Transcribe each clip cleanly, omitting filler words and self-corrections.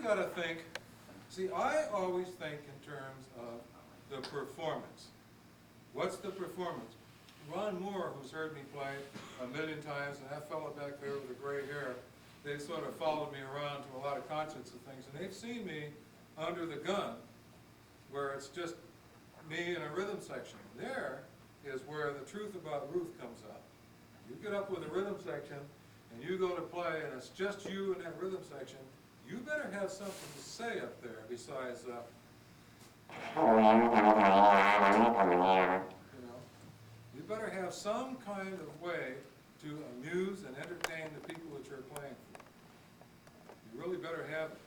got to think, see, I always think in terms of the performance. What's the performance? Ron Moore, who's heard me play a million times, and that fellow back there with the gray hair, they sort of followed me around to a lot of concerts and things, and they've seen me under the gun, where it's just me in a rhythm section. There is where the truth about Ruth comes out. You get up with a rhythm section, and you go to play, and it's just you in that rhythm section, you better have something to say up there besides, you know, you better have some kind of way to amuse and entertain the people that you're playing for. You really better have it,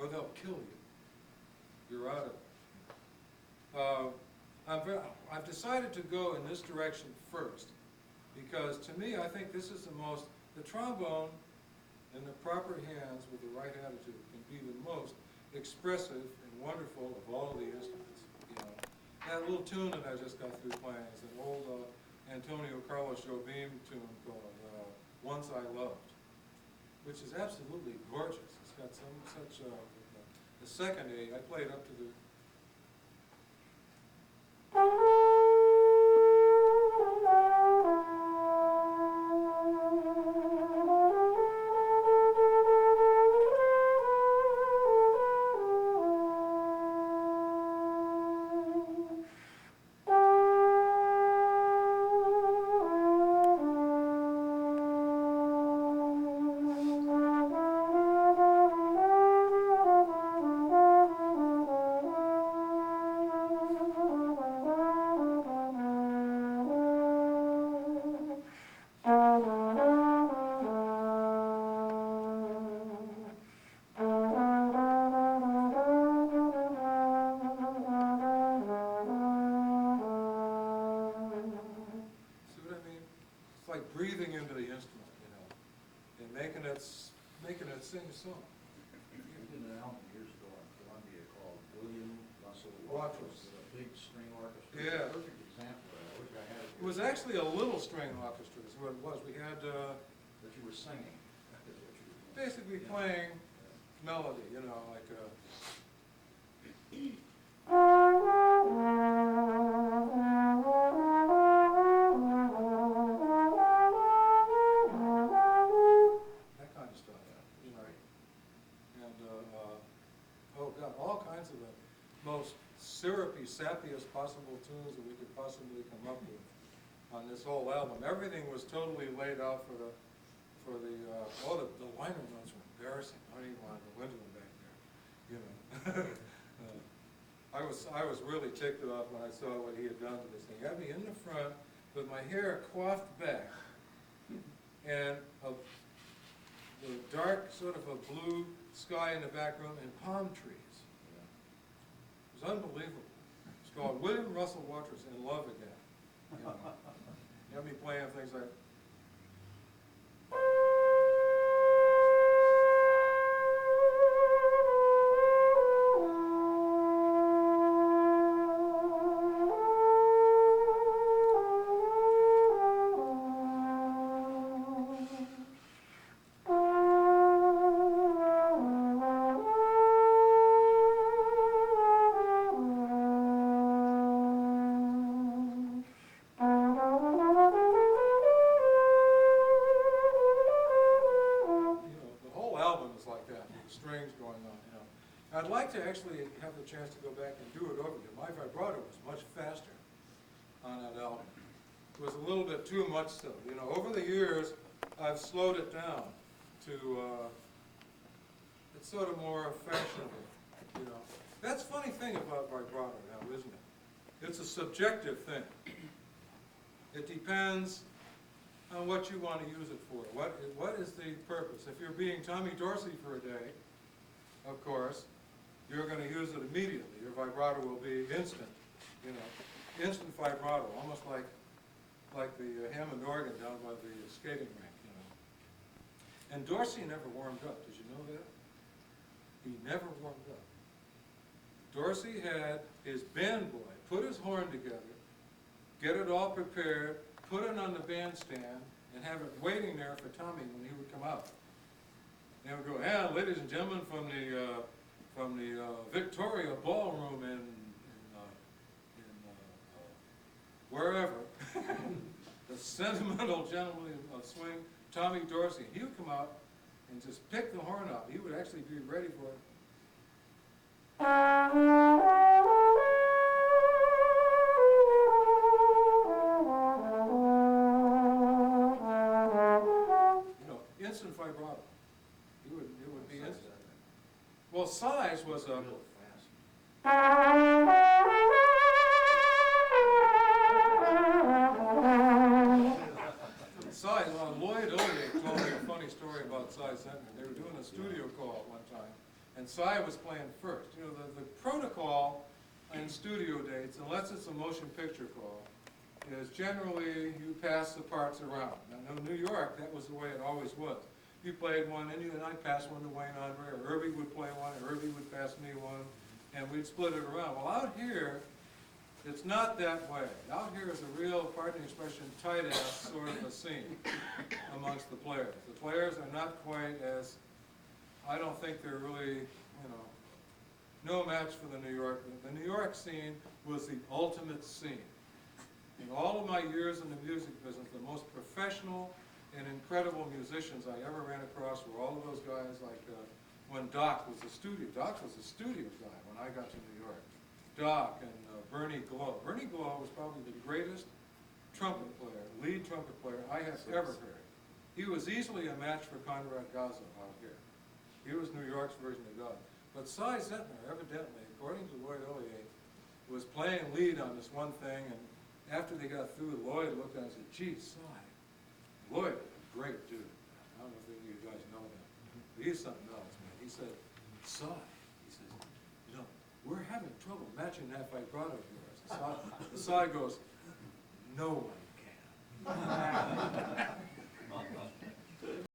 or they'll kill you. You're out of it. I've decided to go in this direction first, because to me, I think this is the trombone in the proper hands with the right attitude can be the most expressive and wonderful of all of the instruments. You know, that little tune that I just got through playing is an old Antonio Carlos Jobim tune called Once I Loved, which is absolutely gorgeous. It's got such the second A, I played up to the breathing into the instrument, you know, and making it sing a song. You did an album years ago on Columbia called William Russell Watrous. with a big string orchestra. Yeah. Perfect example of that. I wish I had it. It was actually a little string orchestra is what it was. We had But you were singing. Is what you were doing. basically Yeah. playing melody, you know, like that kind of stuff, you know. And oh God, all kinds of the most syrupy, sappiest possible tunes that we could possibly come up with on this whole album. Everything was totally laid out for the liner notes were embarrassing. I don't even want to go into them back there, you know. I was really ticked off when I saw what he had done to this thing. He had me in the front with my hair coiffed back and the dark sort of a blue sky in the background and palm trees. It was unbelievable. It's called William Russell Watrous, In Love Again. You know. He had me playing things like I'd like to actually have the chance to go back and do it over again. My vibrato was much faster on that album. It was a little bit too much so. You know, over the years, I've slowed it down to, it's sort of more fashionable, you know. That's a funny thing about vibrato now, isn't it? It's a subjective thing. It depends on what you want to use it for. What is the purpose? If you're being Tommy Dorsey for a day, of course, you're going to use it immediately. Your vibrato will be instant, you know, instant vibrato, almost like the Hammond organ down by the skating rink, you know. And Dorsey never warmed up. Did you know that? He never warmed up. Dorsey had his band boy put his horn together, get it all prepared, put it on the bandstand, and have it waiting there for Tommy when he would come out. They would go, "And ladies and gentlemen from the from the Victoria Ballroom in wherever, the sentimental gentleman of swing, Tommy Dorsey. He would come out and just pick the horn up. He would actually be ready for it. You know, instant vibrato. It would be instant. Well, size was a... Real fast. Cy, Lloyd Illier told me a funny story about Cy Zentner. They were doing a studio call at one time, and Cy was playing first. You know, the protocol in studio dates, unless it's a motion picture call, is generally you pass the parts around. Now, in New York, that was the way it always was. You played one, and I passed one to Wayne Andre, or Irby would play one, or Irby would pass me one, and we'd split it around. Well, out here, it's not that way. Out here is a real, pardon the expression, tight-ass sort of a scene amongst the players. The players are not quite as, I don't think they're really, you know, no match for the New York. The New York scene was the ultimate scene. In all of my years in the music business, the most professional and incredible musicians I ever ran across were all of those guys like when Doc was a studio. Doc was a studio guy when I got to New York. Doc and Bernie Glow. Bernie Glow was probably the greatest trumpet player, lead trumpet player I have ever heard. He was easily a match for Conrad Gazzo out here. He was New York's version of God. But Cy Zentner, evidently, according to Lloyd Illier, was playing lead on this one thing, and after they got through, Lloyd looked at him and said, "Gee, Cy, Lloyd is a great dude. I don't know if any of you guys know him, but he's something else, man." He said, "Cy," he says, "you know, we're having trouble matching that vibrato of yours." The Cy goes, "No one